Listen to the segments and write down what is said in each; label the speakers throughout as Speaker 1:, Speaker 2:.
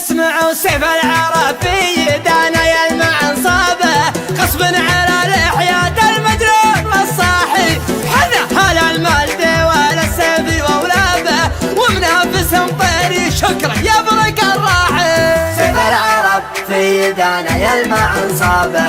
Speaker 1: اسمعوا سيف العرب في يدانا يلمع انصابه، غصب على لحية المجنون والصاحي، حنا هلا المجد ولا السيف واولابه، ومنافس مطيري شكره يبرق الراحي.
Speaker 2: سيف العرب في يدانا يلمع انصابه،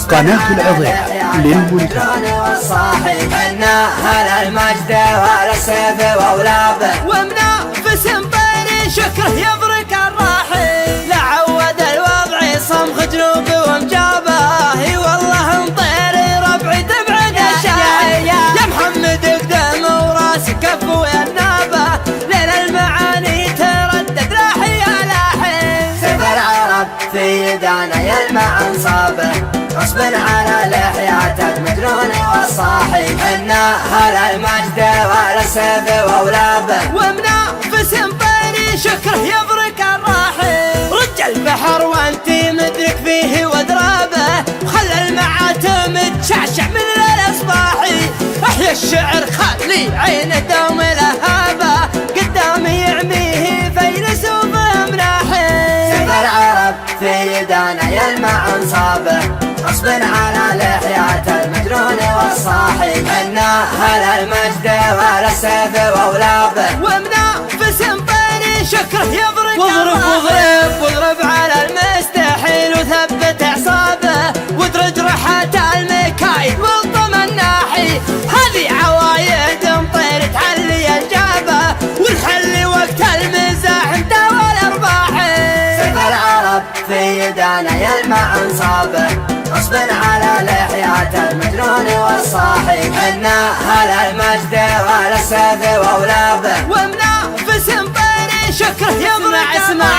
Speaker 3: قناة العظيم للمنتهى
Speaker 2: والصاحي، حنا هلا المجد ولا السيف واولابه،
Speaker 1: ومنافس مطيري شكره يبرق الراحي. لعود الوضع صمخ جنوبي ومجابه، اي والله مطيري ربعي تبعد الشاحي. يا محمد اقدم وراسك كف والنابه، لين المعاني تردد لاحي يا لاحي.
Speaker 2: سيف العرب في يدانا يلمع انصابه، غصب على لحيات المجنون والصاحي، حنا هلا المجد ولا السيف واولابه،
Speaker 1: ومنافس مطيري شكره يبرق الراحي. رجع البحر وانتي مدرك فيه ودرابه، خلى المعاتم تشعشع من الاصباحي. احيا الشعر خلي عينه دوم لهابه، قدامي يعميه فيلسوف مناحي.
Speaker 2: سيف العرب في يدانا يلمع انصابه، غصب على لحيات المجنون والصاحي، حنا هلا المجد ولا السيف واولابه،
Speaker 1: ومنافس مطيري شكره يبرق. واضرب واضرب واضرب على المستحيل، وثبت اعصابه وادرج رحات المكايد والطم الناحي. هذه عوايد مطير تعلي الجابه، والحل وقت المزاح انت والارباحي.
Speaker 2: سيف العرب في يدانا يلمع انصابه، غصب على لحيات المجنون والصاحي، حنا هلا المجد ولا السيف واولابه،
Speaker 1: ومنافس مطيري شكره يبرق. اسمع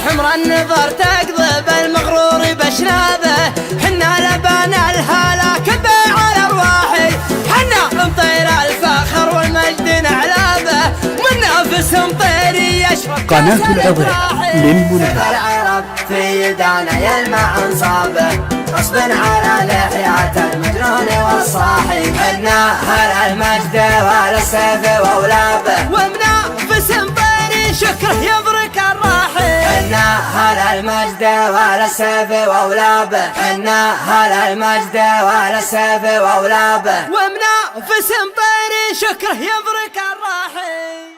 Speaker 1: حمر النظر تقضب المغرور بشنابه، حنا لبان الهلاك بيع الارواحي. حنا مطير الفخر والمجد نعلابه، منافس مطيري يشرب
Speaker 3: قناة العظيم للمنتهى.
Speaker 2: العرب في يدانا يلمع انصابه، غصب على لحيات المجنون والصاحي، حنا هلا المجد ولا السيف واولابه،
Speaker 1: ومنافس مطيري شكره يبرق الراحي.
Speaker 2: حنا هلا المجد ولا السيف واولابه، حنا هلا المجد ولا السيف واولابه،
Speaker 1: ومنافس مطيري شكره يبرق الراحي.